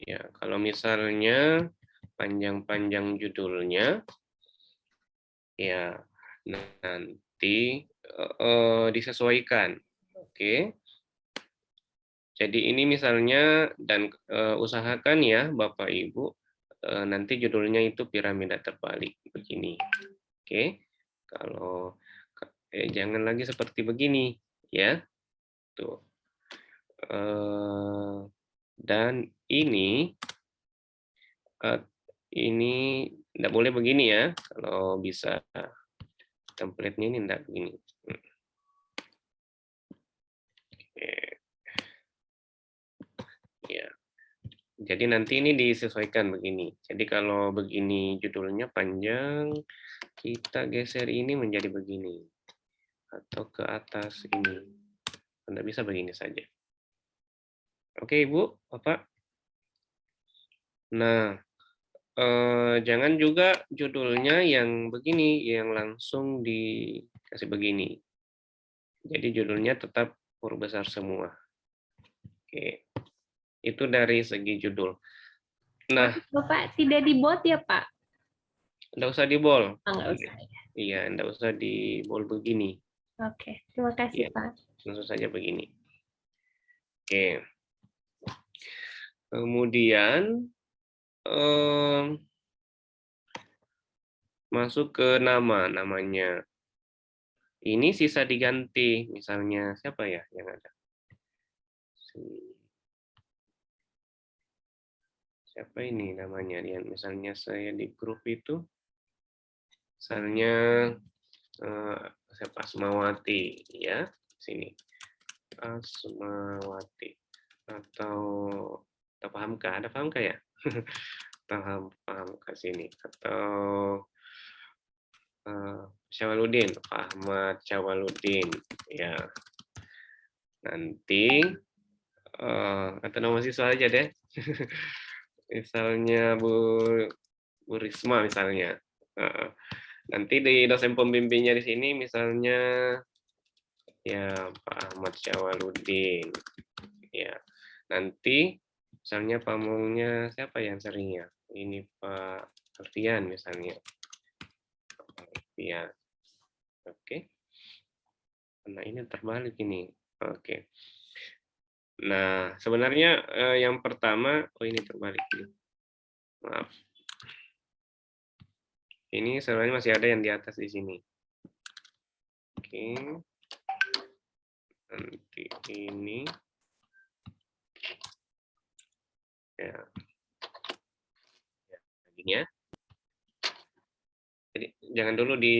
Ya, kalau misalnya panjang-panjang judulnya, ya nanti disesuaikan. Oke. Jadi ini misalnya dan usahakan ya Bapak Ibu nanti judulnya itu piramida terbalik begini. Oke. Kalau jangan lagi seperti begini ya. Tuh. Dan ini tidak boleh begini ya. Kalau bisa template-nya ini tidak begini. Oke. Ya. Jadi nanti ini disesuaikan begini. Jadi kalau begini judulnya panjang, kita geser ini menjadi begini. Atau ke atas ini. Anda bisa begini saja. Oke Ibu, Bapak. Nah, jangan juga judulnya yang begini, yang langsung dikasih begini. Jadi judulnya tetap huruf besar semua. Oke. Itu dari segi judul. Nah, Bapak tidak di bold ya, Pak? enggak usah di bold. Enggak usah. Iya, enggak usah di bold begini. Oke, terima kasih, Ya, Pak. langsung saja begini. Oke. Kemudian masuk ke namanya. Ini sisa diganti, misalnya siapa ya yang ada? Siapa ini namanya? Yang misalnya saya di grup itu, misalnya siapa Asmawati, ya sini Asmawati atau pahamkah? Ada pahamkah ya? paham ke sini atau Syawaludin, Pak Ahmad Syawaludin, ya. Nanti atau nama siswa aja deh. Misalnya Bu Risma misalnya. Nanti di dosen pembimbingnya di sini misalnya ya Pak Ahmad Syawaludin. Ya. Nanti misalnya pamongnya siapa yang seringnya? Ini Pak Alfian misalnya. Ya. Oke. Nah, ini terbalik ini. Oke. Nah, sebenarnya yang pertama, ini terbalik. Maaf. Ini sebenarnya masih ada yang di atas di sini. Oke. Nanti ini. Ya. Begini ya. Jadi jangan dulu di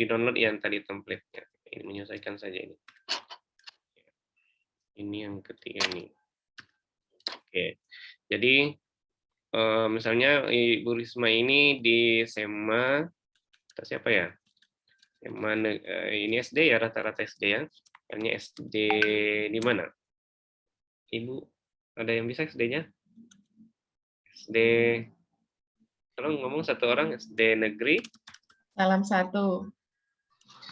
download yang tadi template-nya. Ini menyesuaikan saja ini. Ini yang ketiga nih. Oke. Jadi misalnya Ibu Risma ini di SMA siapa ya? SMA ini SD ya, rata-rata SD ya. Hanya SD di mana? Ibu ada yang bisa SD-nya? SD, kalau ngomong satu orang SD negeri. Alam 1.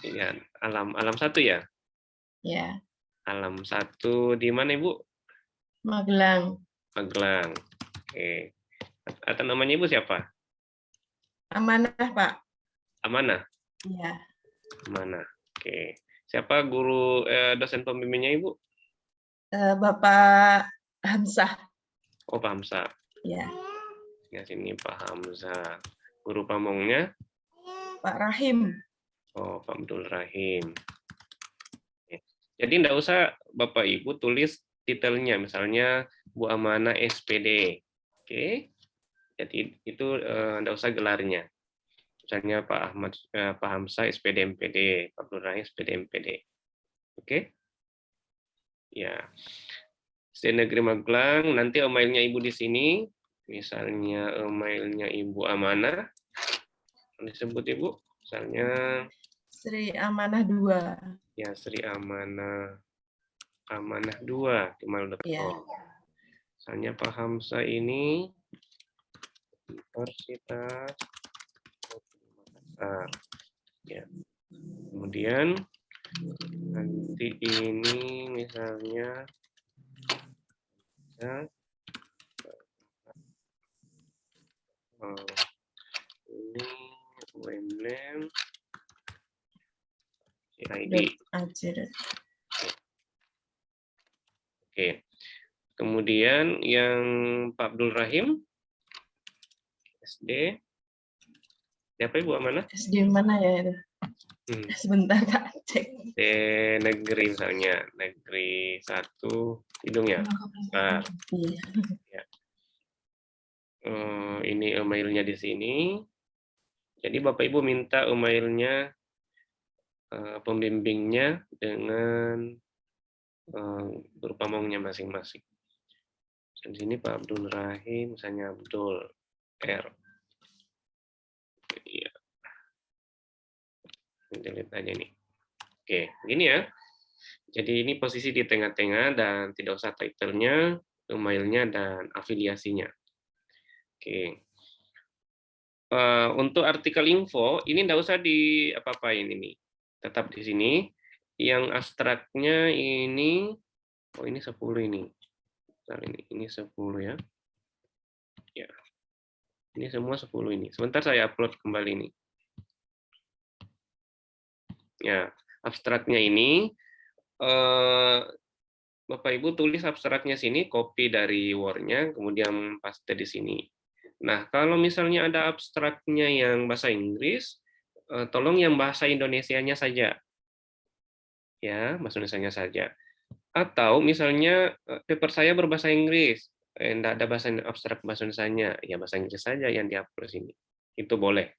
Ya, alam 1 ya. Ya. Alam 1 di mana Ibu? Magelang. Magelang. Oke. Atau namanya Ibu siapa? Amanah, Pak. Amanah. Iya. Amanah. Oke. Siapa guru dosen pembimbingnya Ibu? Bapak Hamzah. Oh, Pak Hamzah. Ya. Ya, sini Pak Hamzah. Guru pamongnya? Pak Rahim. Oh, Pak Abdul Rahim. Jadi enggak usah Bapak Ibu tulis titelnya, misalnya Bu Amanah SPD. Oke. Jadi itu enggak usah gelarnya. Misalnya Pak Ahmad Pak Hamzah SPD MPD, Pak Abdul Rahim SPD MPD. Oke? Ya. SD Negeri Magelang, nanti emailnya Ibu di sini. Misalnya emailnya Ibu Amanah. Disebut Ibu, misalnya Sri Amanah 2. Ya, Sri Amanah 2 di mail.com. Ya. Misalnya Pak Hamzah ini Universitas Makassar. Ya. Kemudian nanti ini misalnya Ini UML ID. Ajar. Oke. Kemudian yang Pak Abdul Rahim SD. Siapa Ibu Amanah? SD mana ya itu? Sebentar Kak, cek. SD negeri misalnya, negeri 1 Tidung ya. Nah, ya. Ini emailnya di sini. Jadi Bapak Ibu minta emailnya pembimbingnya dengan berupa maunya masing-masing. Di sini Pak Abdul Rahim, misalnya Abdul R. Iya. Delete aja nih. Oke, begini ya. Jadi ini posisi di tengah-tengah dan tidak usah title-nya, emailnya, dan afiliasinya. Oke. Untuk artikel info, ini tidak usah di apa-apain ini. Tetap di sini. Yang abstraknya ini, oh ini 10 ini. Ini 10 ya. Ya. Ini semua 10 ini. Sebentar saya upload kembali ini. Ya, abstraknya ini Bapak Ibu tulis abstraknya sini, copy dari Word-nya, kemudian paste di sini. Nah, kalau misalnya ada abstraknya yang bahasa Inggris, tolong yang bahasa Indonesianya saja. Ya, bahasa Indonesianya saja. Atau misalnya paper saya berbahasa Inggris, tidak ada bahasa abstrak bahasa Indonesianya, ya bahasa Inggris saja yang di-upload sini. Itu boleh.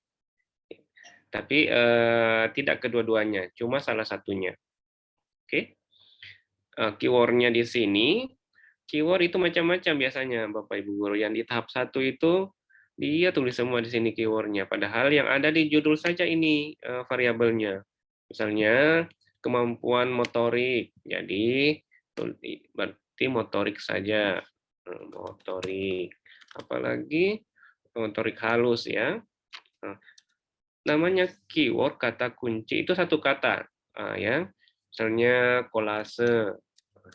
Tapi tidak kedua-duanya, cuma salah satunya. Oke. Keyword-nya di sini, keyword itu macam-macam biasanya, Bapak Ibu Guru. Yang di tahap 1 itu, dia tulis semua di sini keyword-nya. Padahal yang ada di judul saja ini variabelnya. Misalnya, kemampuan motorik. Jadi, berarti motorik saja. Motorik. Apalagi, motorik halus ya. Namanya keyword, kata kunci itu satu kata, ya. Misalnya kolase,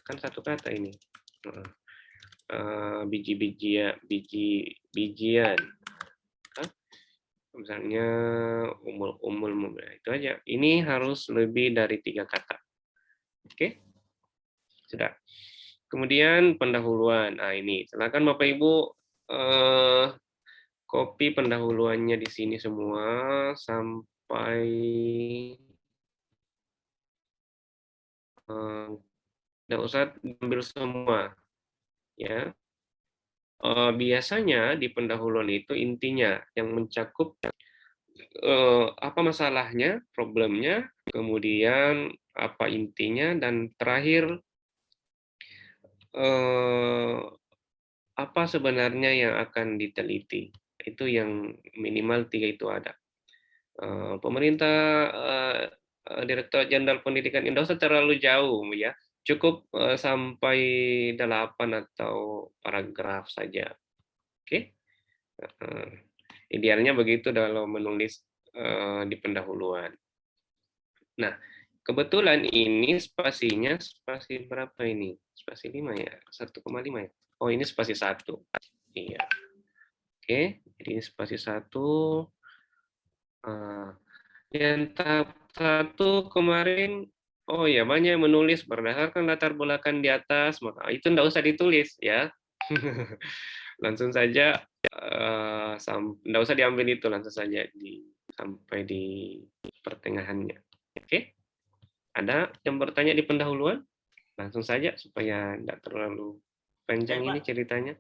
kan satu kata ini. Bijian, misalnya umul, itu aja. Ini harus lebih dari 3 kata. Oke, sudah. Kemudian pendahuluan. Nah ini, silakan Bapak Ibu copy pendahuluannya di sini semua sampai tidak usah diambil semua, ya. Biasanya di pendahuluan itu intinya yang mencakup apa masalahnya, problemnya, kemudian apa intinya, dan terakhir apa sebenarnya yang akan diteliti. Itu yang minimal 3 itu ada. Pemerintah Direktorat Jenderal Pendidikan tidak usah terlalu jauh ya, cukup sampai 8 atau paragraf saja. Oke. Idealnya begitu dalam menulis di pendahuluan. Nah, kebetulan ini spasinya spasi berapa ini? Spasi 5 ya? 1,5 ya? Oh, ini spasi 1. Iya. Oke, jadi spasi 1. Yang tahap 1 kemarin, oh ya, banyak yang menulis berdasarkan latar belakang di atas, maka itu tidak usah ditulis ya. Langsung saja, tidak usah diambil itu, langsung saja sampai di pertengahannya. Oke? Ada yang bertanya di pendahuluan? Langsung saja supaya tidak terlalu panjang ini ceritanya.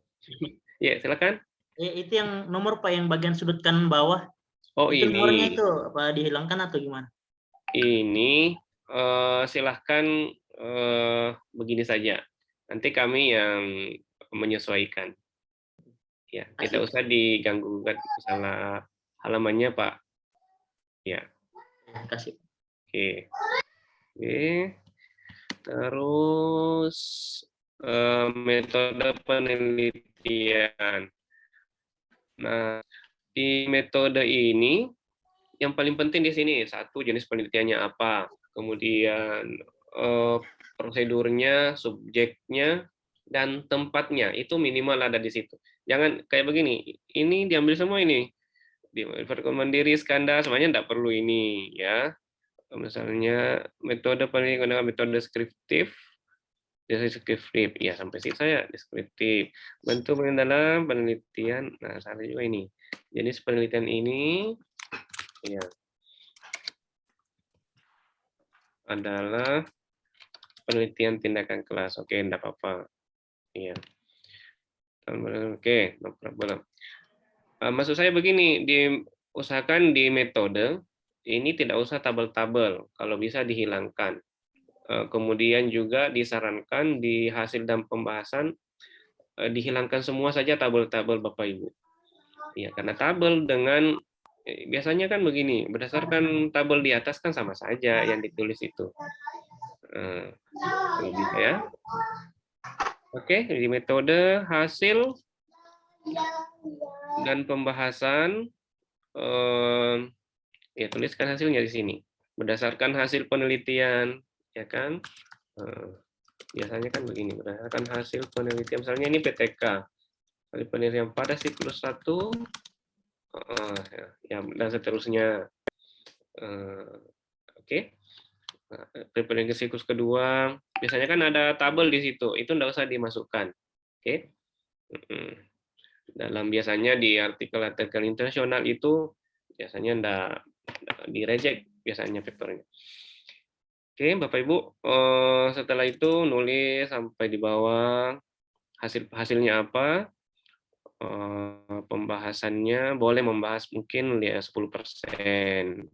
Ya, silakan. Itu yang nomor Pak, yang bagian sudut kanan bawah. Oh, itu ini. nomornya itu apa dihilangkan atau gimana? Ini silahkan begini saja. Nanti kami yang menyesuaikan. Ya, tidak usah diganggu salah halamannya, Pak. Ya. Terima kasih. Oke. Terus metode penelitian. Nah, di metode ini yang paling penting di sini, 1, jenis penelitiannya apa, kemudian prosedurnya, subjeknya, dan tempatnya, itu minimal ada di situ. Jangan kayak begini. Ini diambil semua ini. Di vertikal mandiri, skanda, semuanya enggak perlu ini ya. Misalnya metode penelitian dengan metode deskriptif, ya sampai sini saya deskriptif. Bentuk dalam penelitian, nah salah juga ini. Jenis penelitian ini ya adalah penelitian tindakan kelas. Oke, enggak apa-apa. Iya. Oke, no problem. Maksud saya begini, diusahakan di metode ini tidak usah tabel-tabel, kalau bisa dihilangkan. Kemudian juga disarankan di hasil dan pembahasan dihilangkan semua saja tabel-tabel Bapak Ibu. Ya, karena tabel dengan biasanya kan begini, berdasarkan tabel di atas kan sama saja yang ditulis itu. Lebih ya. Oke, di metode hasil dan pembahasan ya tuliskan hasilnya di sini. Berdasarkan hasil penelitian, ya kan? Biasanya kan begini, berdasarkan hasil penelitian, misalnya ini PTK, hasil penelitian pada siklus 1, ya, dan seterusnya. Oke. Penelitian siklus kedua, biasanya kan ada tabel di situ, itu enggak usah dimasukkan. Oke. Dalam biasanya di artikel-artikel internasional itu biasanya enggak di reject biasanya vektornya. Oke, Bapak Ibu, setelah itu nulis sampai di bawah hasilnya apa, pembahasannya boleh membahas mungkin ya 10%,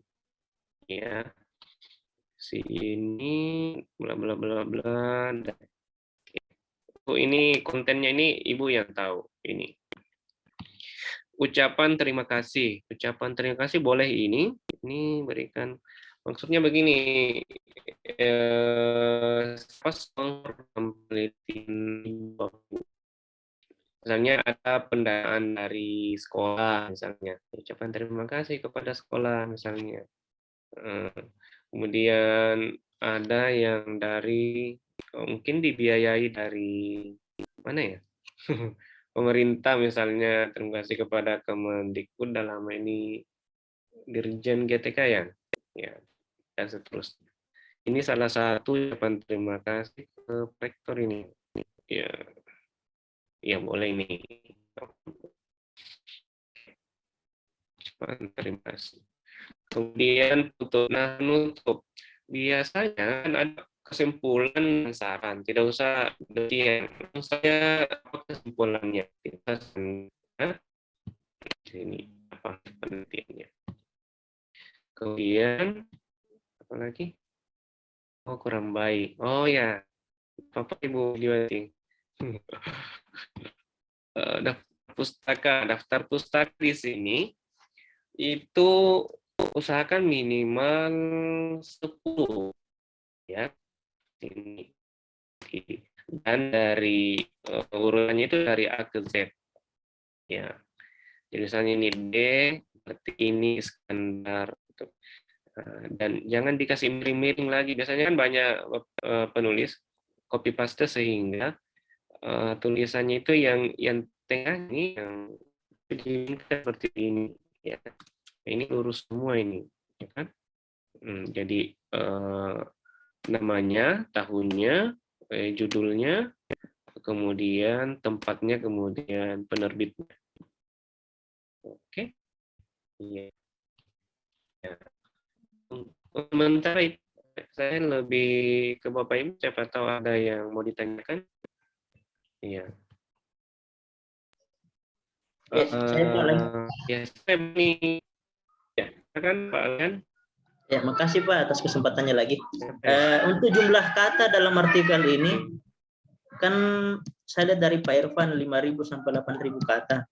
ya. Sini bla bla bla bla. Ini kontennya ini Ibu yang tahu ini. Ucapan terima kasih. Ucapan terima kasih boleh ini berikan. Maksudnya begini, pas misalnya ada pendanaan dari sekolah, misalnya ucapan terima kasih kepada sekolah, misalnya. Kemudian ada yang dari mungkin dibiayai dari mana ya? Pemerintah misalnya, terima kasih kepada Kemendikbud dalam ini Dirjen GTK ya, dan seterusnya. Ini salah satu ucapan terima kasih ke rektor ini. Ya boleh ini. Ucapan terima kasih. Kemudian nutup. Biasanya ada kesimpulan dan saran, tidak usah detail. Saya apa kesimpulannya? Kita ini apa penelitiannya. Kemudian apa lagi? Oh, kurang baik. Oh ya, Bapak Ibu diwati. Daftar pustaka di sini itu usahakan minimal 10 ya. Ini. Dan dari urutannya itu dari A ke Z. Ya. Jadi misalnya ini D, berarti ini Iskandar. Dan jangan dikasih miring-miring lagi. Biasanya kan banyak penulis copy paste sehingga tulisannya itu yang tengah ini yang seperti ini ya. Ini lurus semua ini, ya kan? Jadi namanya, tahunnya, judulnya, kemudian tempatnya, kemudian penerbitnya. Oke. Iya. Ya. Sementara itu saya lebih ke Bapak Ibu, siapa tahu ada yang mau ditanyakan. Iya. Ya, saya ini ya, kan Pak Alkan. Ya, makasih Pak atas kesempatannya lagi. Untuk jumlah kata dalam artikel ini, kan saya lihat dari Pak Irfan 5.000 sampai 8.000 kata.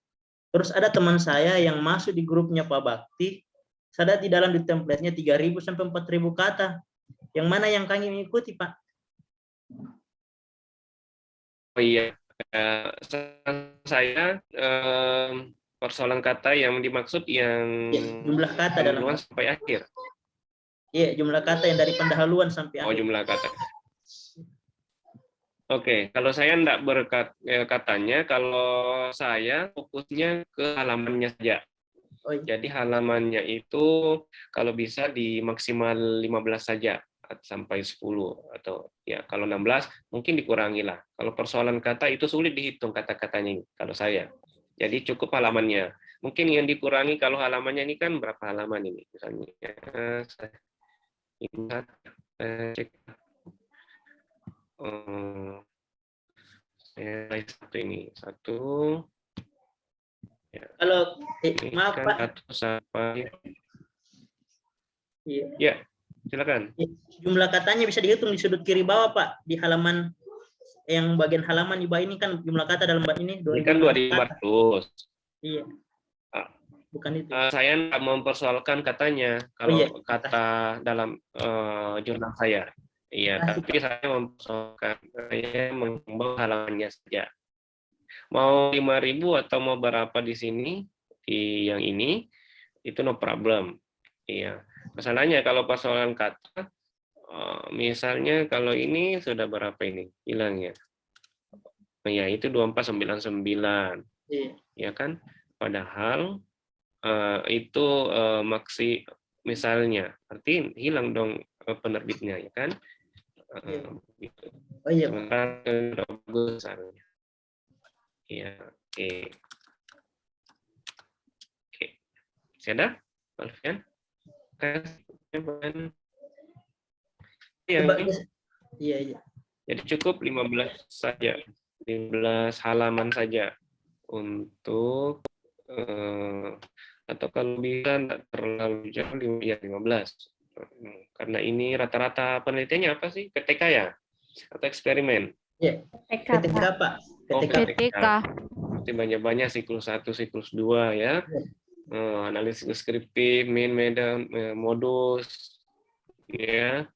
Terus ada teman saya yang masuk di grupnya Pak Bakti, saya lihat di dalam di template-nya 3.000 sampai 4.000 kata. Yang mana yang kami mengikuti, Pak? Oh iya, saya persoalan kata yang dimaksud yang jumlah kata dalam sampai akhir. Iya, jumlah kata yang dari pendahuluan sampai akhir. Oh, jumlah kata. Oke, kalau saya enggak katanya, kalau saya fokusnya ke halamannya saja. Oh, iya. Jadi halamannya itu kalau bisa di maksimal 15 saja sampai 10 atau ya kalau 16 mungkin dikurangi lah. Kalau persoalan kata itu sulit dihitung kata-katanya kalau saya. Jadi cukup halamannya. Mungkin yang dikurangi kalau halamannya ini kan berapa halaman ini misalnya. Saya cek. Saya satu ini satu. Ya. Kalau Ini maaf kan Pak, satu sampai. iya. Ya, silakan. Jumlah katanya bisa dihitung di sudut kiri bawah Pak, di halaman yang bagian halaman di bawah ini kan jumlah kata dalam bab ini Ini kan 2500 kata. 2500. Iya. Bukan itu. Saya nggak mempersoalkan katanya kalau iya. kata dalam jurnal saya. Iya, Kasih, tapi saya mempersoalkan saya mengubah halamannya saja. Mau 5.000 atau mau berapa di sini di yang ini itu no problem. Iya. Masalahnya kalau persoalan kata misalnya kalau ini sudah berapa ini hilangnya? Ya itu 2499. Iya. Ya kan? Padahal itu maksi misalnya, arti hilang dong penerbitnya ya kan? Gitu. Oh iya. Sementara udah bagus misalnya. Iya, oke. Oke. Sudah, Alfian? Coba, iya, iya. Jadi cukup 15 saja, 15 halaman saja untuk atau kalau bisa tidak terlalu jauh ya 15. Karena ini rata-rata penelitiannya apa sih? PTK ya? Atau eksperimen? Iya. PTK Pak. PTK. Berarti banyak-banyak siklus 1, siklus 2 ya. Analisis deskriptif, min, medan, modus ya.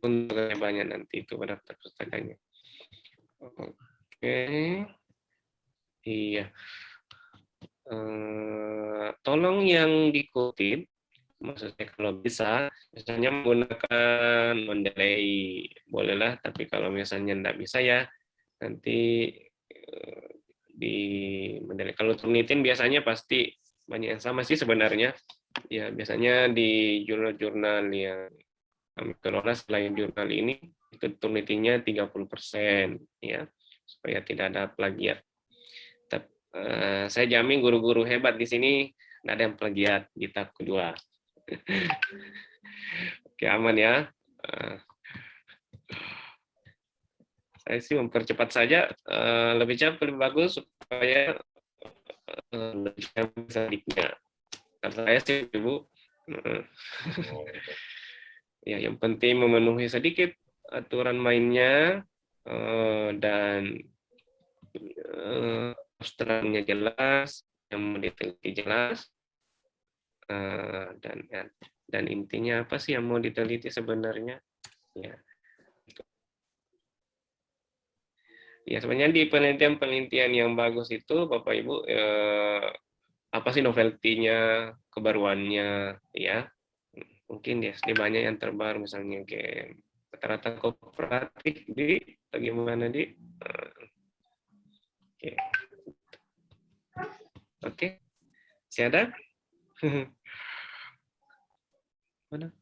Pun banyak nanti itu pada pustakanya. Oke. Iya. Tolong yang dikutip, maksudnya kalau bisa, misalnya menggunakan Mendeley, bolehlah, tapi kalau misalnya tidak bisa ya, nanti di Mendeley. Kalau penelitian biasanya pasti banyak yang sama sih sebenarnya. Ya biasanya di jurnal-jurnal yang kami kelola selain jurnal ini, itu penelitiannya 30% ya, supaya tidak ada plagiat. Saya jamin guru-guru hebat di sini tidak ada yang plagiat di tahap kedua. Oke, aman ya. Saya sih mempercepat saja, lebih cepat lebih bagus supaya lebih sedikitnya. Karena saya sih Ibu, ya yang penting memenuhi sedikit aturan mainnya dan abstraknya jelas, yang mau diteliti jelas, dan intinya apa sih yang mau diteliti sebenarnya? Ya sebenarnya di penelitian-penelitian yang bagus itu Bapak Ibu apa sih novelty-nya, kebaruannya, ya mungkin di SD banyak yang terbaru misalnya game rata-rata kooperatif di bagaimana di Oke. Masih ada? Mana?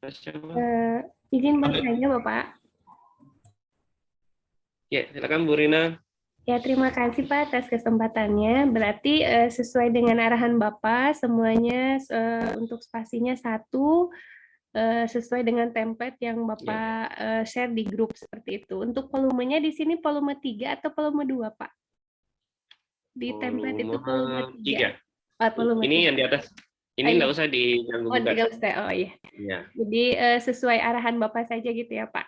Izin bertanya, Bapak. Ya, silakan Bu Rina. Ya, terima kasih Pak atas kesempatannya. Berarti sesuai dengan arahan Bapak, semuanya untuk spasinya 1, sesuai dengan template yang Bapak share di grup seperti itu. Untuk volumenya di sini volume 3 atau volume 2, Pak? Di template itu volume 3. Volume ini 3. yang di atas. Ini enggak usah diganggu. Oh, tidak usah. Oh iya. Ya. Jadi sesuai arahan Bapak saja gitu ya, Pak?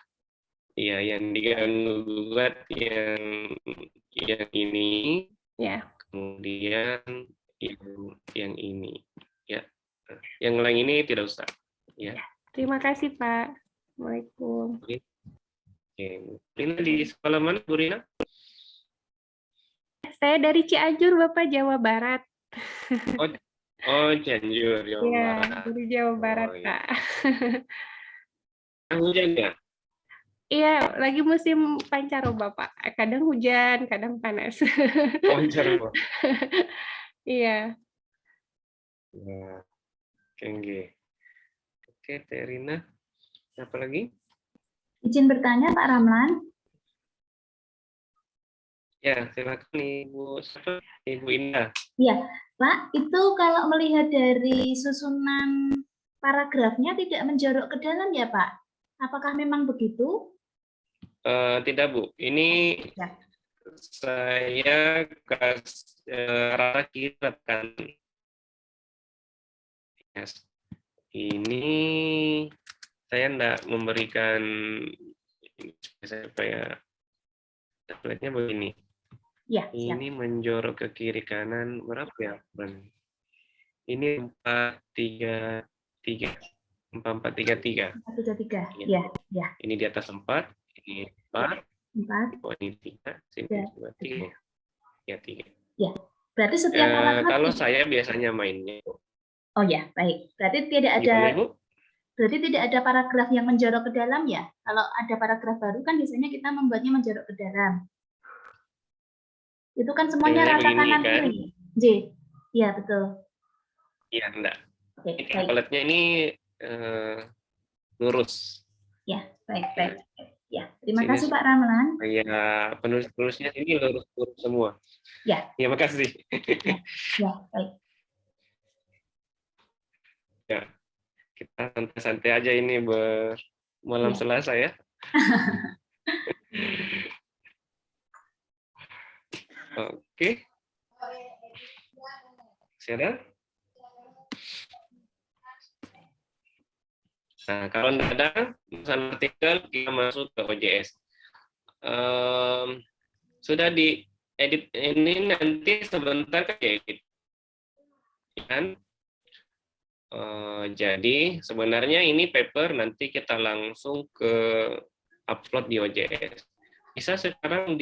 Iya, yang diganggu yang ini. Ya. Kemudian yang ini. Ya. Yang lain ini tidak usah. Ya. Terima kasih, Pak. Assalamualaikum. Oke. Rina di sekolah mana, Bu Rina? Saya dari Cianjur, Bapak, Jawa Barat. Oh, Cianjur, Jawa Barat. Dari Jawa Barat, iya. Pak. Hujan ya? Iya, lagi musim pancaroba, Pak. Kadang hujan, kadang panas. Pancaroba. Iya. Nah, oke. Oke, Terina. Apa lagi? Izin bertanya Pak Ramlan. Ya, silakan Ibu. Siapa? Ibu Indah. Ya, Pak, itu kalau melihat dari susunan paragrafnya tidak menjorok ke dalam ya, Pak? Apakah memang begitu? Tidak, Bu. Ini Ya. saya rata kira kan. Yes. Ini saya enggak memberikan supaya tabletnya begini. Ya, siap. Ini menjorok ke kiri kanan berapa ya? Ini 4-3-3. 4-4-3-3. 4-3-3. Iya. Ya. Ini di atas 4, ini 4, 4. oh ini 3, sini Ya. 2, 3. Ya, 3. Ya. Berarti setiap paragraf Kalau saya biasanya mainnya. Oh ya, baik. Berarti tidak ada Gimana, Ibu? Berarti tidak ada paragraf yang menjorok ke dalam ya? Kalau ada paragraf baru kan biasanya kita membuatnya menjorok ke dalam. Itu kan semuanya Biasanya rata begini, kanan kan? kiri. J. Iya, betul. Iya, enggak. Oke, Ini baik. template-nya ini lurus. Ya, baik. Ya, terima Sini kasih Pak Ramlan. Ya, penulis-penulisnya ini lurus-lurus semua. Ya. Ya, makasih. Ya, baik. Ya, kita santai-santai aja ini malam Ya. Selasa ya. Oke. Sudah? Nah, kalau tidak ada pesan artikel, kita masuk ke OJS. Sudah diedit ini nanti sebentar kan diedit. Kan? Jadi sebenarnya ini paper nanti kita langsung ke upload di OJS. Bisa sekarang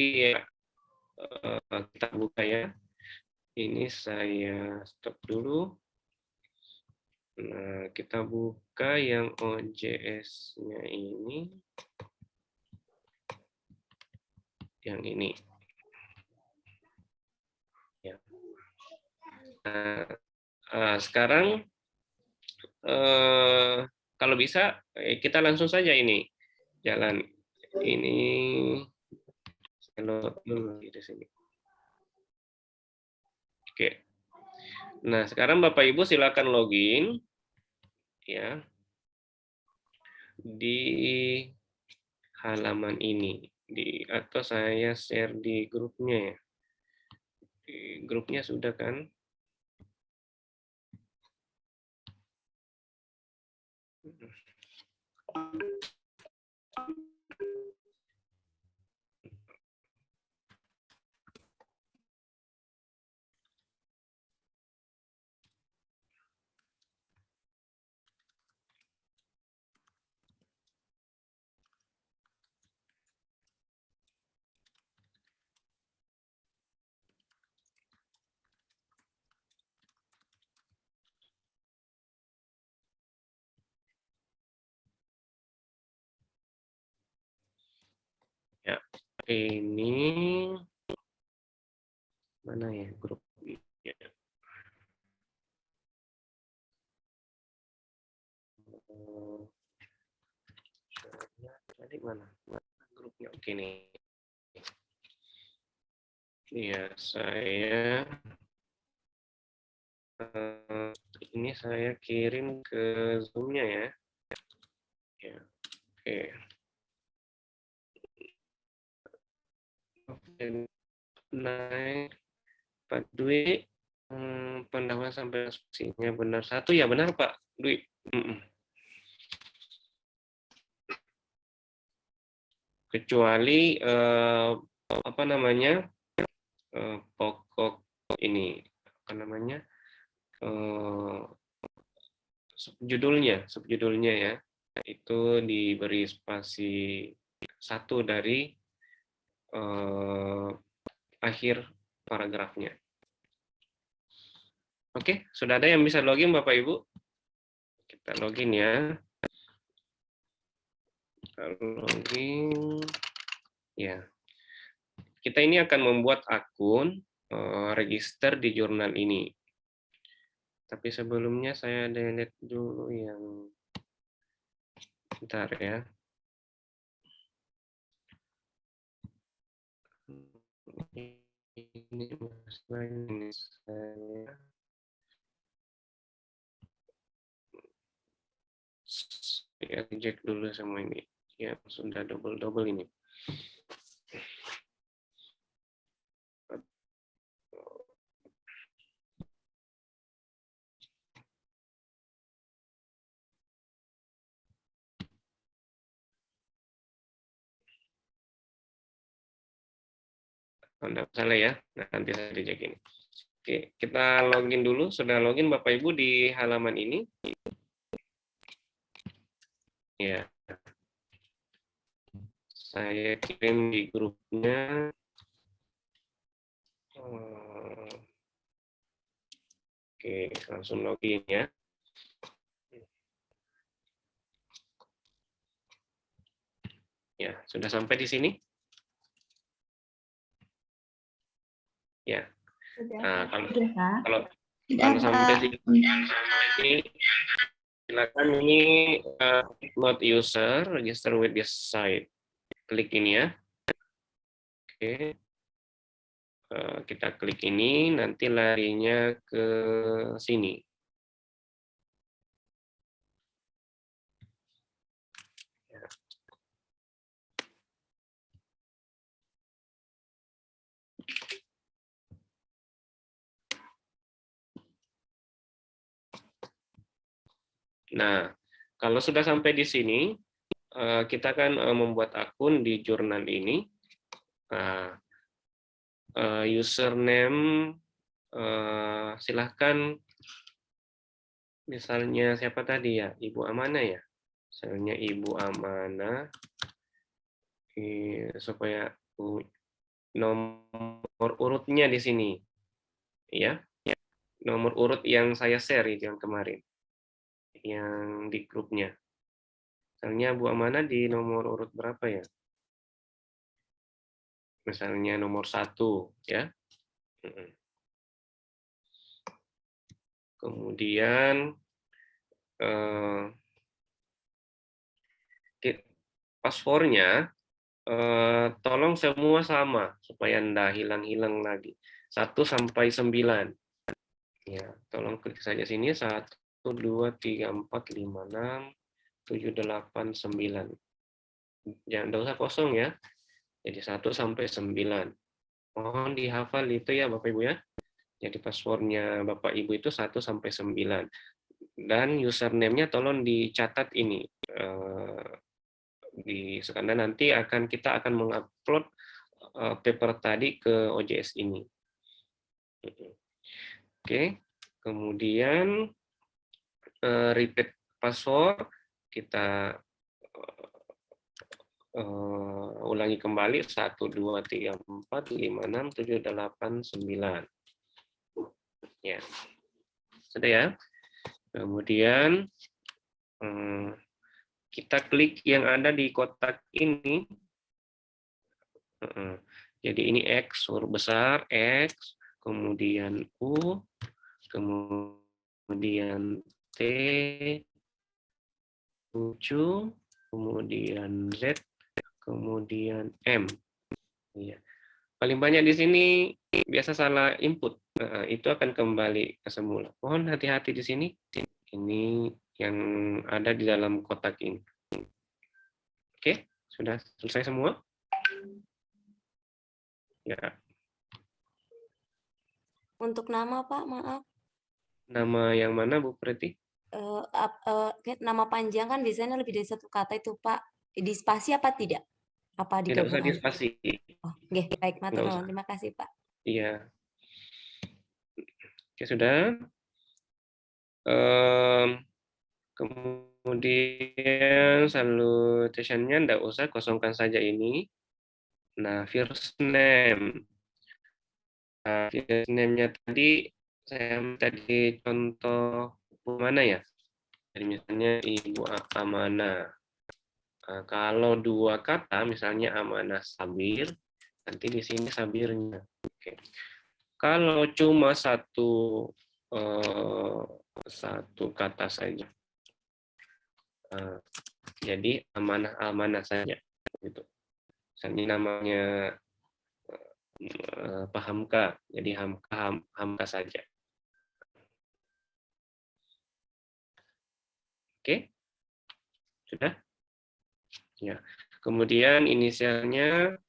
kita buka ya. Ini saya stop dulu. Nah, kita buka yang OJS-nya ini. Yang ini. Ya. Nah, sekarang kalau bisa kita langsung saja ini jalan ini. Saya load dulu di sini. Oke. Nah, sekarang Bapak Ibu silakan login ya di halaman ini atau saya share di grupnya ya. Di grupnya sudah kan? Ya, ini mana ya grup? Tadi mana grupnya? Oke nih. Iya, ini saya kirim ke Zoom-nya ya. Ya, oke. Naik Pak Dwi, pendaftaran sampai ekspresinya benar satu ya, benar Pak Dwi. Kecuali apa namanya pokok ini apa namanya subjudulnya ya itu diberi spasi 1 dari akhir paragrafnya. Oke, sudah ada yang bisa login Bapak Ibu? Kita login ya. login. Ya, kita ini akan membuat akun register di jurnal ini. Tapi sebelumnya saya delete dulu yang bentar ya. Ini masalahnya saya reject dulu semua ini. Ya, sudah double ini. Tidak salah ya, nah, nanti saya reject ini. Oke, kita login dulu. Sudah login Bapak Ibu di halaman ini? Ya, saya kirim di grupnya. Oke, langsung login ya. Ya, sudah sampai di sini? Ya. Nah, kalau sampai sini, silakan ini not user, register with this site. Klik ini ya. Oke. Kita klik ini, nanti larinya ke sini. Nah, kalau sudah sampai di sini, kita akan membuat akun di jurnal ini. Nah, username, silahkan, misalnya siapa tadi ya, Ibu Amana ya. Misalnya Ibu Amana, supaya nomor urutnya di sini, ya, nomor urut yang saya share itu yang kemarin, yang di grupnya. Misalnya Bu Amana di nomor urut berapa ya? Misalnya nomor 1 ya. Kemudian passwordnya tolong semua sama supaya enggak hilang-hilang lagi. 1 sampai 9. Ya, tolong klik saja sini 1 2 3 4 5 6 7 8 9. Jangan enggak usah kosong ya. Jadi 1 sampai 9. Mohon dihafal itu ya Bapak Ibu ya. Jadi passwordnya Bapak Ibu itu 1 sampai 9. Dan username-nya tolong dicatat ini. Karena nanti kita akan mengupload paper tadi ke OJS ini. Oke. Kemudian repeat password kita ulangi kembali 1 2 3 4 5 6 7 8 9. Ya. Sudah ya. Kemudian kita klik yang ada di kotak ini. Jadi ini X huruf besar, X, kemudian U, kemudian T, 7, kemudian Z, kemudian M. Ya. Paling banyak di sini biasa salah input. Itu akan kembali ke semula. Mohon hati-hati di sini. Ini yang ada di dalam kotak ini. Oke, sudah selesai semua? Ya. Untuk nama Pak, maaf. Nama yang mana Bu Preti? Nama panjang kan biasanya lebih dari 1 kata itu Pak. Di spasi apa tidak? Apa Tidak usah digabung? di spasi. Oh, nggih, baik, matur Nggak usah. nuwun. Terima kasih Pak. Iya. Oke, sudah. Kemudian salutation-nya enggak usah, kosongkan saja ini. Nah, first name. Nah, first name-nya tadi saya tadi contoh mana ya? Jadi misalnya Ibu Amana. Kalau dua kata, misalnya amanah sabir, nanti di sini sabirnya. Oke. Kalau cuma satu kata saja, jadi amanah saja. Gitu. Misalnya namanya Hamka, jadi Hamka saja. Oke, sudah? Ya. Kemudian inisialnya,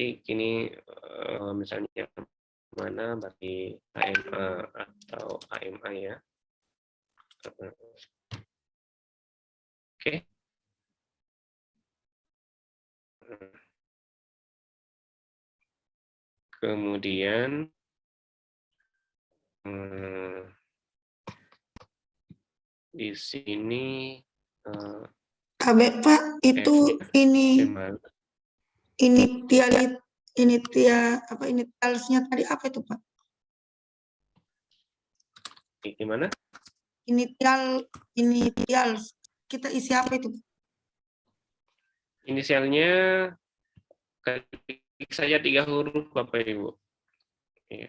ini misalnya mana berarti AMA atau AMA ya. Oke. Kemudian di sini Abe Pak, itu initialsnya tadi apa itu Pak? gimana? Initials kita isi apa itu? Inisialnya klik saja 3 huruf Bapak Ibu. Ya.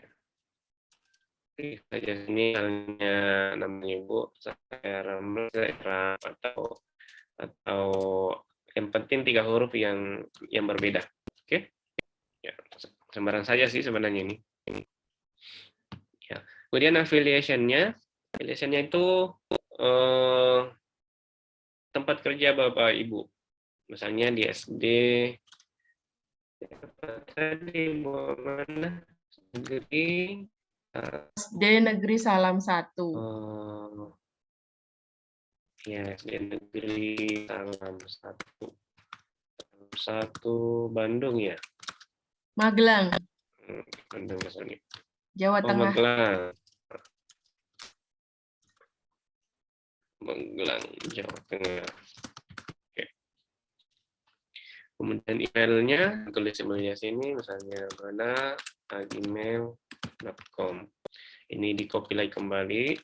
Klik saja sini hanya namanya Ibu, saya Ramli, saya atau yang penting 3 huruf yang berbeda. Oke? Ya, sembarang saja sih sebenarnya ini. Ya. Kemudian affiliation-nya itu tempat kerja Bapak Ibu. Misalnya di SD, tadi mana? Negeri SD Negeri Salam 1. Ya, SD Negeri Salam 1 Bandung ya. Magelang, Bandung misalnya. Jawa Tengah. Magelang, Jawa Tengah. Oke. Kemudian emailnya, tulis emailnya sini, misalnya mana @gmail.com. Ini di copy lagi kembali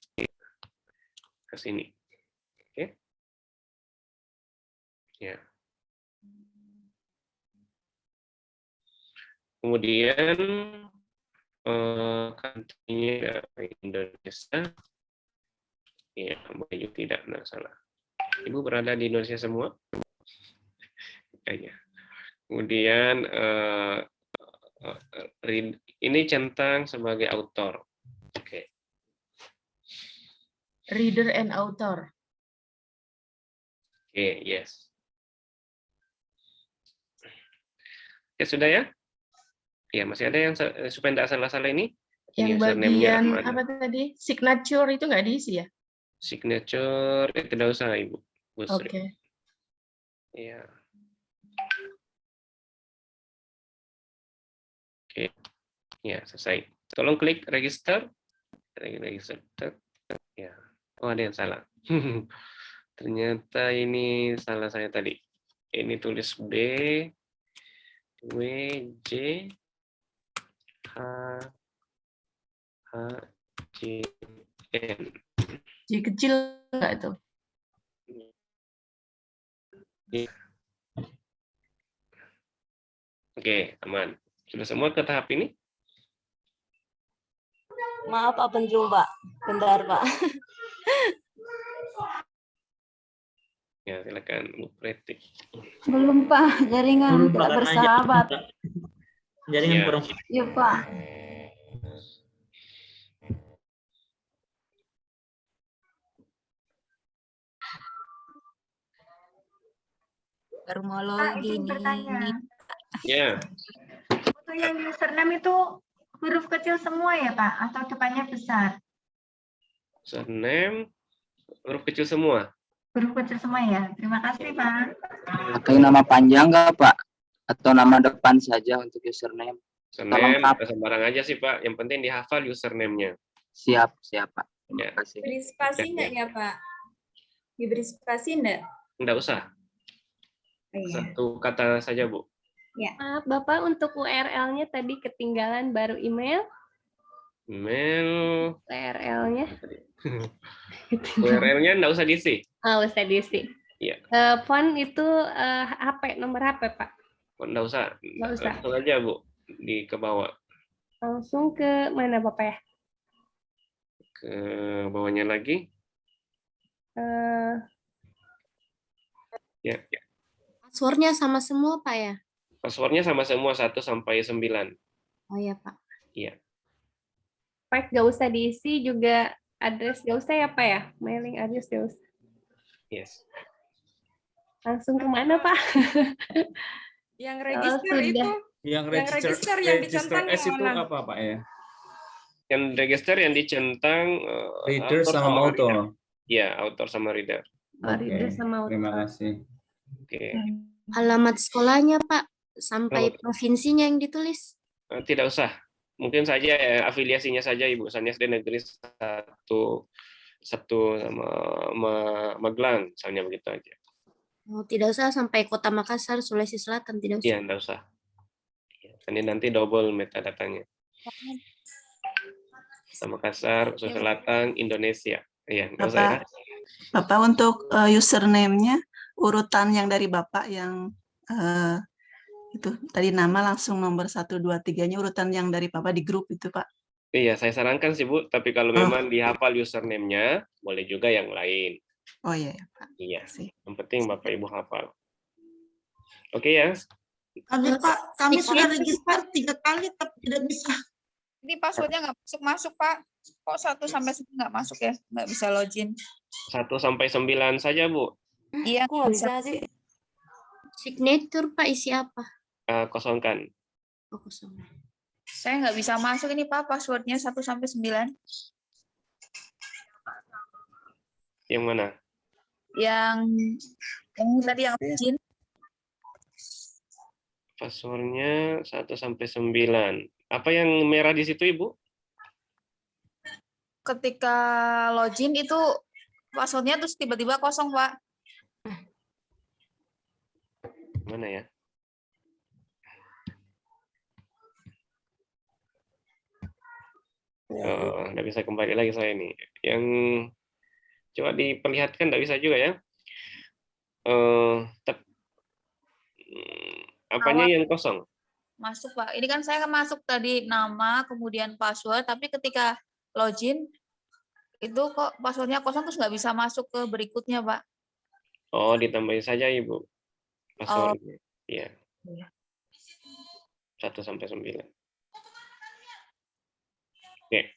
ke sini. Oke. Ya. Kemudian country-nya Indonesia. Ya, Bayu tidak salah. Ibu berada di Indonesia semua? Kayaknya. Kemudian ini centang sebagai author. Oke. Reader and author. Oke, yes. Oke, sudah ya? Ya, masih ada yang supaya tidak salah-salah ini? Yang bagian apa tadi? Signature itu nggak diisi ya? Signature tidak usah Ibu. Oke. Ya. Oke. Ya, selesai. Tolong klik register. Register. Ya. Oh, ada yang salah. Ternyata ini salah saya tadi. Ini tulis B, W, J, H, J, N. J kecil nggak itu? Oke, aman. Sudah semua ke tahap ini? Maaf, Pak belum, Pak. Bentar, Pak. Ya, silakan Bu Pretik. Belum Pak, jaringan tidak bersahabat. Jaringan kurang. Iya Pak. Baru mau login nih. Ya. Untuk yang username itu huruf kecil semua ya Pak? Atau depannya besar? Username huruf kecil semua. Huruf kecil semua ya. Terima kasih Pak. Atau nama panjang nggak Pak? Atau nama depan saja untuk username? Username sembarang aja sih Pak. Yang penting dihafal username-nya. Siap Pak. Terima kasih. Beri spasi enggak ya Pak? Diberi spasi enggak? Enggak usah. Satu kata saja Bu. Ya. Maaf Bapak, untuk URL-nya tadi ketinggalan, baru email. Email. URL-nya. URL-nya enggak usah diisi. Oh, usah diisi. Iya, Font itu HP, nomor HP, Pak. nggak usah. Nggak usah. Langsung aja, Bu, ke bawah. Langsung ke mana, Bapak ya? Ke bawahnya lagi. Ya, Passwordnya sama semua, Pak ya? passwordnya sama semua 1 sampai 9. Oh ya, Pak. Iya. Pak nggak usah diisi, juga address nggak usah ya, Pak ya? Mailing address nggak usah. Yes. Langsung kemana, Pak? Yang Kalau register sudah. itu, Yang register yang dicentang S yang itu mana? apa Pak ya? Yang register yang dicentang Reader author sama reader. author. Iya, author sama reader. Reader sama Terima author. kasih. Oke. Alamat sekolahnya, Pak, sampai Alamat. provinsinya yang ditulis. Tidak usah. Mungkin saja afiliasinya saja Ibu. Misalnya SD Negeri 1 sama Magelang, misalnya begitu aja. Oh, tidak usah sampai Kota Makassar, Sulawesi Selatan, tidak usah. Iya, tidak usah. Nanti double metadatanya. Sama Makassar, Sulawesi Selatan, Indonesia. Iya, nggak usah ya. Bapak untuk username-nya urutan yang dari Bapak yang itu tadi nama langsung nomor 1, 2, 3-nya urutan yang dari Bapak di grup itu, Pak. Iya, saya sarankan sih Bu, tapi kalau memang dihafal username-nya, boleh juga yang lain. Oh iya, ya, Pak. Iya, Sih. yang penting Bapak Ibu hafal. Oke ya. Tapi Pak, kami sudah register 3 kali tapi tidak bisa. Ini passwordnya nggak masuk, Pak. Kok 1 sampai 9 nggak masuk ya? Nggak bisa login. 1 sampai 9 saja Bu. Iya, Kok nggak bisa sih? Signature, Pak, isi apa? Kosongkan. Oh, kosong. Saya nggak bisa masuk ini, Pak, passwordnya 1 sampai 9. Yang mana? Yang tadi yang login. Passwordnya 1 sampai 9. Apa yang merah di situ Ibu? Ketika login itu passwordnya terus tiba-tiba kosong, Pak. Mana ya? Oh, nggak bisa kembali lagi saya ini. Yang coba diperlihatkan nggak bisa juga ya. Apanya yang kosong? Masuk, Pak. Ini kan saya masuk tadi nama, kemudian password, tapi ketika login itu kok passwordnya kosong terus nggak bisa masuk ke berikutnya, Pak. Oh, ditambahin saja Ibu. Passwordnya. Iya. 1 sampai 9. Oke.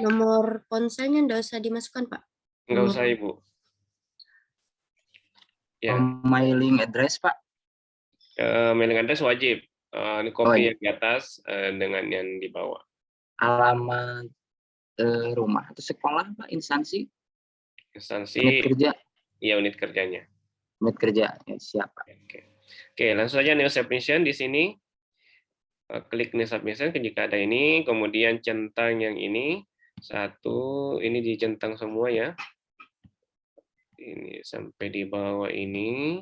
Nomor ponselnya nggak usah dimasukkan, Pak. Nggak usah Ibu. Ya. Mailing address Pak. Mailing address wajib. Ini copy yang di atas dengan yang di bawah. Alamat rumah atau sekolah Pak, instansi? Instansi. Unit kerja. Iya, unit kerjanya. Unit kerja. Ya, siap Pak. Oke, langsung saja new submission di sini. Klik new submission jika ada ini, kemudian centang yang ini. 1, ini dicentang semua ya. Ini sampai di bawah ini.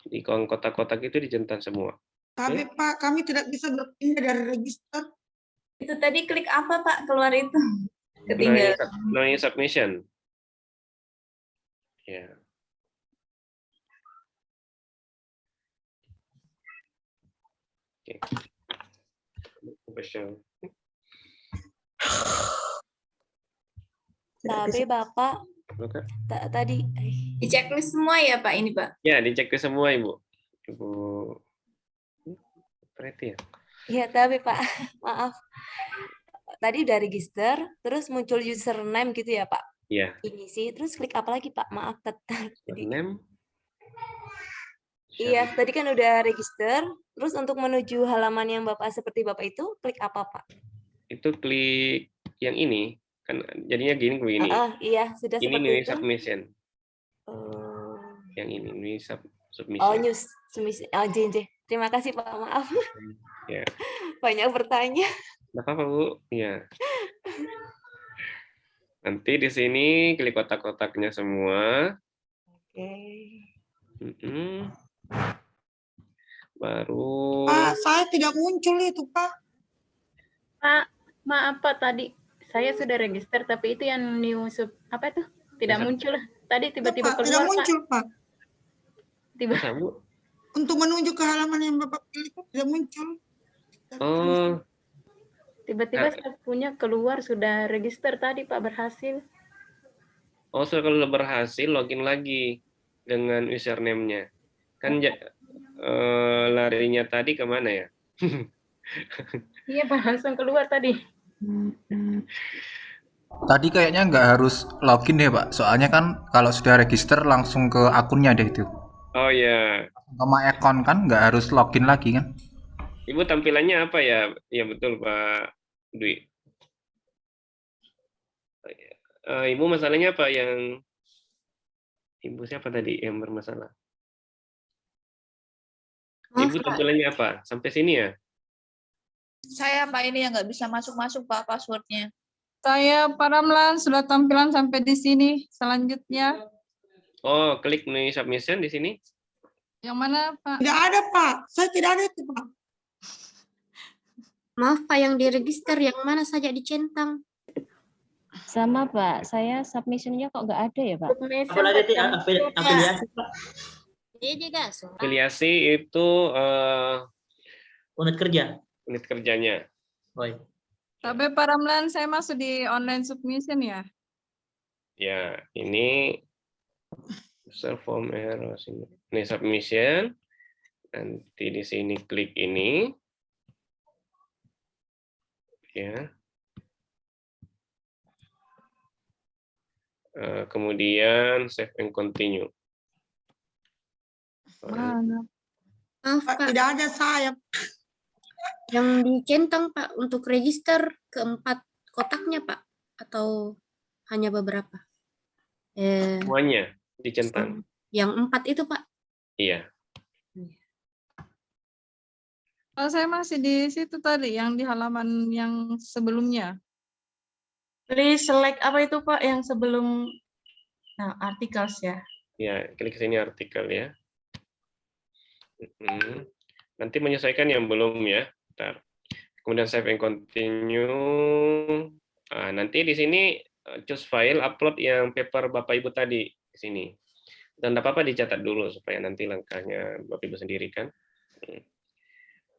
Di kotak-kotak itu dicentang semua. Tapi Pak, kami tidak bisa berpindah dari register. Itu tadi klik apa, Pak? Keluar itu. Ketinggalan. No new submission. Ya. Oke. Tapi Bapak tadi Di checklist semua ya, Pak, ini, Pak? Ya, dicek semua Ibu. Ibu Preti ya? Iya, tapi Pak, maaf. Tadi udah register, terus muncul username gitu ya, Pak? Iya. Ini sih, terus klik apa lagi, Pak? Maaf, Username. Iya, tadi kan udah register, terus untuk menuju halaman yang Bapak seperti Bapak itu, klik apa, Pak? Itu klik yang ini, kan jadinya gini begini. Iya, sudah ini seperti new itu. submission. Yang ini new submission. Oh, new submission. Oh, JJ. Terima kasih, Pak. Maaf. Ya. Banyak bertanya. Nggak apa-apa, Bu. Ya. Nanti di sini klik kotak-kotaknya semua. Oke. Baru. Pak, saya tidak muncul itu, Pak. Pak, maaf Pak, tadi saya sudah register, tapi itu yang new apa itu? Tidak muncul. Tadi tiba-tiba Pak, keluar, tidak muncul, Pak. Masa, Bu? Untuk menuju ke halaman yang Bapak pilih tidak muncul. Oh, Tiba-tiba saya punya keluar sudah register tadi Pak, berhasil. oh, kalau berhasil login lagi dengan username-nya. Kan larinya tadi kemana ya? Iya Pak, langsung keluar tadi. Tadi kayaknya nggak harus login deh Pak, soalnya kan kalau sudah register langsung ke akunnya deh itu. Oh ya, Ke my account kan nggak harus login lagi kan? Ibu tampilannya apa ya? Ya betul Pak Dwi. Ibu masalahnya apa yang Ibu siapa tadi yang bermasalah? Ibu tampilannya apa? Sampai sini ya? Saya Pak ini yang nggak bisa masuk-masuk Pak passwordnya. Saya Pak Ramlan sudah tampilan sampai di sini. Selanjutnya. Oh, klik menu submission di sini. Yang mana Pak? Tidak ada Pak, saya tidak ada itu Pak. Maaf Pak, yang diregister yang mana saja dicentang? Sama Pak, saya submissionnya kok nggak ada ya Pak? Apalagi itu afiliasi Pak. Afiliasi itu Unit kerja. unit kerjanya. Baik. Tapi Pak Ramlan saya masuk di online submission ya? Ya, ini user form error sini. Ini submission. Nanti di sini klik ini. Ya. Kemudian save and continue. Mana? Maaf Pak, Pak, tidak ada saya. yang dicentang Pak untuk register keempat kotaknya Pak, atau hanya beberapa? Semuanya dicentang. Yang 4 itu Pak. Iya. Oh, saya masih di situ tadi, yang di halaman yang sebelumnya. Please select apa itu Pak yang sebelum articles ya? Ya, klik sini artikel ya. Nanti menyesuaikan yang belum ya. Bentar. Kemudian save and continue. Nanti di sini choose file, upload yang paper Bapak Ibu tadi di sini. Dan tidak apa-apa dicatat dulu supaya nanti langkahnya Bapak Ibu sendiri kan.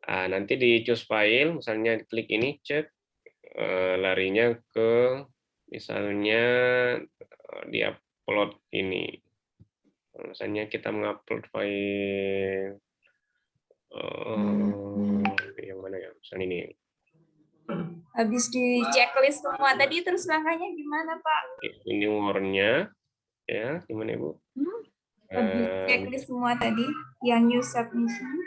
Nanti di choose file, misalnya klik ini, cek larinya ke misalnya di upload ini. Misalnya kita mengupload file yang mana ya? Misalnya ini. Habis di checklist semua tadi terus langkahnya gimana Pak? Ini wordnya ya, gimana Ibu? Habis checklist semua tadi yang new submission.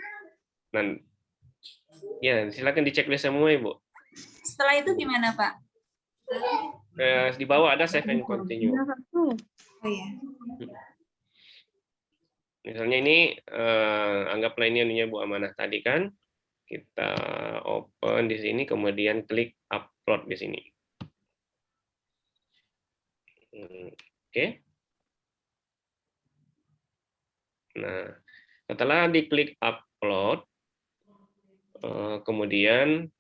Ya, silakan diceklis semua Ibu. Setelah itu gimana Pak? Di bawah ada save and continue. Oh ya. Misalnya ini anggaplah ini anunya Bu Amanah tadi kan. Kita open di sini kemudian klik upload di sini. Oke. Nah, setelah diklik upload kemudian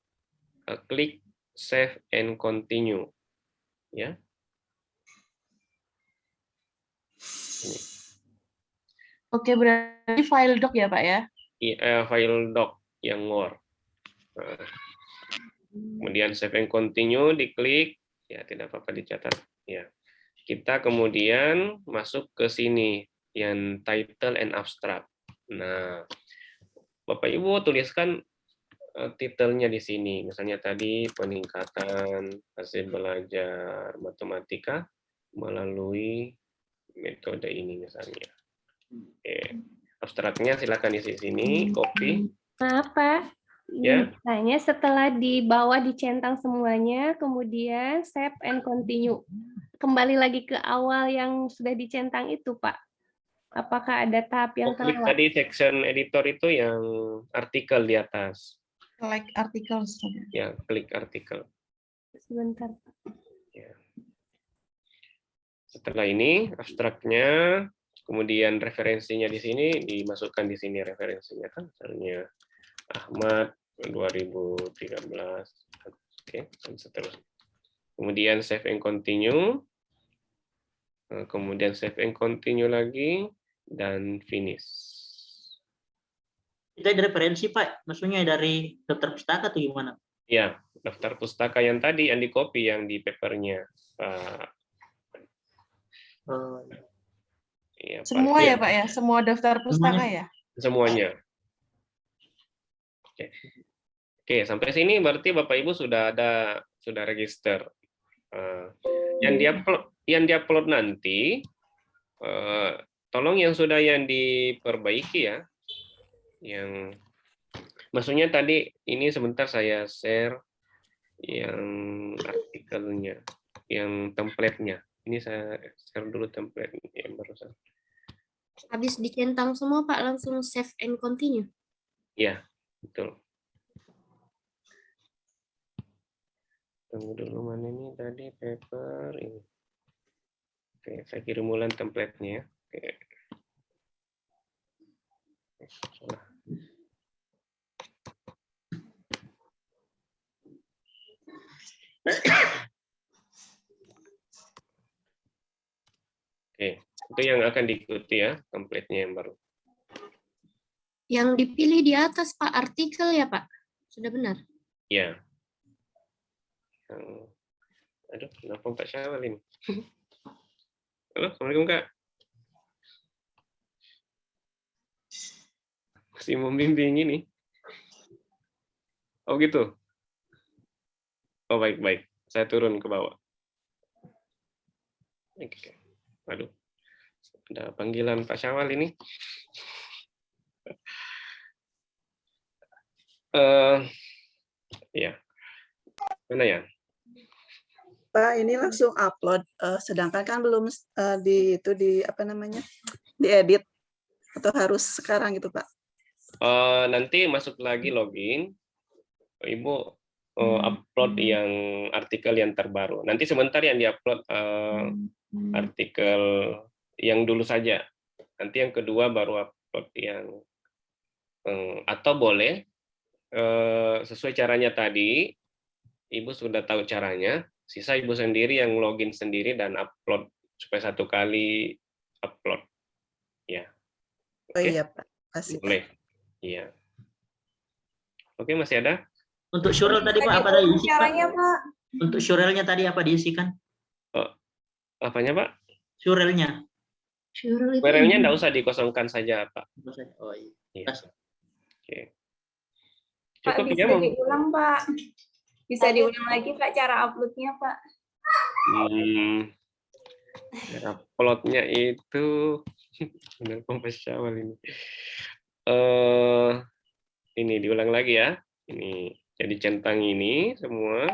klik save and continue ya. Ini. Oke, berarti file doc ya Pak ya? File doc yang Word. Kemudian save and continue diklik, ya tidak apa-apa dicatat. Ya, kita kemudian masuk ke sini yang title and abstract. Nah, Bapak Ibu tuliskan titelnya di sini. Misalnya tadi peningkatan hasil belajar matematika melalui metode ini misalnya. Oke. Abstraknya silakan isi sini, copy. Maaf Pak, Ya. Tanya setelah di bawah dicentang semuanya, kemudian save and continue. Kembali lagi ke awal yang sudah dicentang itu Pak. Apakah ada tahap yang Klik terlewat? tadi section editor itu yang artikel di atas. Select articles. Ya, klik artikel. Sebentar. Ya. Setelah ini abstraknya, kemudian referensinya di sini dimasukkan di sini referensinya kan, misalnya Ahmad 2013, oke, dan seterusnya. Kemudian save and continue, kemudian save and continue lagi dan finish. Itu ada referensi Pak, maksudnya dari daftar pustaka atau gimana? Ya, daftar pustaka yang tadi yang di copy yang di papernya. Iya, Pak. Semua ya Pak ya, semua daftar pustaka ya. Semuanya. Oke, sampai sini berarti Bapak Ibu sudah register. Yang diupload nanti, tolong yang sudah yang diperbaiki ya. Yang maksudnya tadi ini sebentar saya share yang artikelnya, yang template-nya. Ini saya share dulu template yang barusan. Habis dicentang semua Pak, langsung save and continue. Ya, betul. Tunggu dulu, mana ini tadi paper ini. Oke, saya kirim ulang template-nya. Oke. Salah. Oke, itu yang akan diikuti ya, template-nya yang baru. Yang dipilih di atas Pak, artikel ya Pak? Sudah benar? Ya. Aduh, kenapa Pak Syawal ini? Halo, Assalamualaikum Kak. Masih membimbing ini. Oh gitu. Oh baik. Saya turun ke bawah. Oke. Waduh. Ada panggilan Pak Syawal ini. Ya. Mana ya? Pak, ini langsung upload, sedangkan kan belum diedit atau harus sekarang gitu Pak? Nanti masuk lagi login, Ibu upload yang artikel yang terbaru. Nanti sebentar yang diupload artikel yang dulu saja. Nanti yang kedua baru upload yang atau boleh sesuai caranya tadi. Ibu sudah tahu caranya. Sisa Ibu sendiri yang login sendiri dan upload supaya satu kali upload. Ya. Oh iya Pak, kasih. Boleh. Iya. Oke, masih ada? Untuk Syurel tadi Pak, apa tadi diisi, Pak? Caranya Pak. Untuk Syurelnya tadi apa diisikan? Apanya Pak? Syurelnya. Syurelnya enggak usah dikosongkan saja Pak. Oh iya. Iya. Oke. Pak, Cukup bisa ya, Mam? diulang Pak. Bisa diulang lagi Pak cara uploadnya Pak. Uploadnya itu benar Kompes Syawal ini. Ini diulang lagi ya. Ini jadi centang ini semua.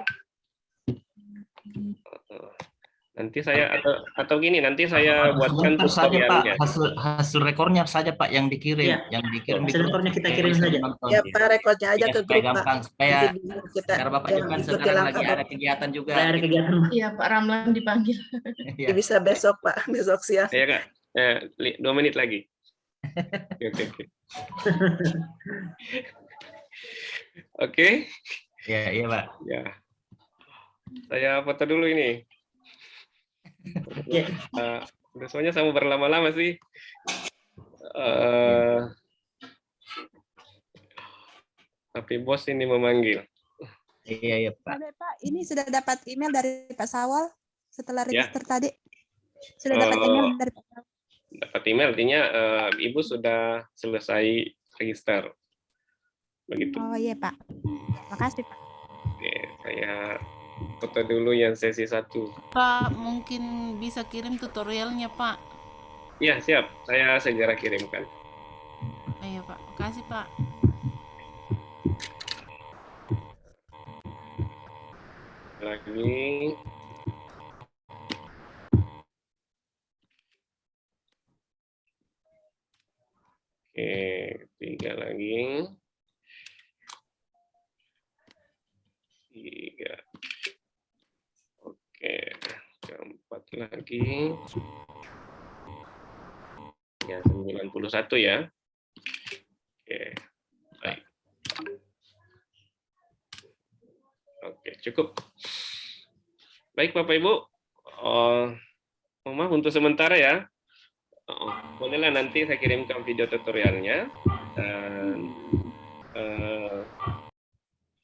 Nanti saya atau gini, nanti saya buatkan tutorialnya. Hasil rekornya saja Pak yang dikirim, Iya. yang dikirim Hasil rekornya kita kirim saja. Ya Pak, rekodnya aja ke grup Pak. Gampang supaya Kita biar Bapak juga kan sekarang lagi ada kegiatan juga. Ada kegiatan. Iya Pak Ramlan dipanggil. Bisa besok Pak, besok siang. Ya Kak, 2 menit lagi. Oke. Oke. Iya Pak. Ya. Saya foto dulu ini. Soalnya sama berlama-lama sih. Tapi bos ini memanggil. Iya Pak. Pak, ini sudah dapat email dari Pak Syawal setelah Ya. register tadi. Sudah dapat email dari Pak Syawal. Dapat email artinya Ibu sudah selesai register. Begitu. Oh iya Pak. Makasih Pak. Oke, saya foto dulu yang sesi 1. Pak, mungkin bisa kirim tutorialnya, Pak. Iya, siap. Saya segera kirimkan. Ayo, Pak. Makasih, Pak. Lagi. Oke, 3 lagi. 3. Oke, 4 lagi. Ya, 91 ya. Oke, baik. Oke, cukup. Baik, Bapak Ibu. Maaf untuk sementara ya. Bolehlah nanti saya kirimkan video tutorialnya. Dan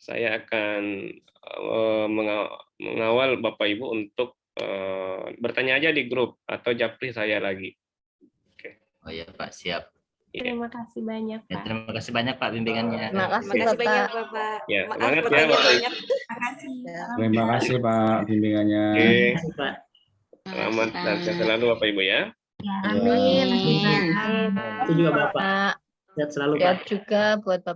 saya akan mengawal Bapak Ibu untuk bertanya aja di grup atau japri saya lagi. Oh iya Pak, siap. Terima kasih banyak, Ya, Pak. terima kasih banyak Pak bimbingannya. Terima kasih banyak Bapak. Ya, Maaf semangat ya bertanya Bapak Ibu. banyak. Terima kasih. Terima kasih Pak bimbingannya. Oke. Pak. Selamat dan sehat selalu Bapak Ibu ya. Amin. Itu juga Bapak. Sehat selalu Pak. juga buat Bapak.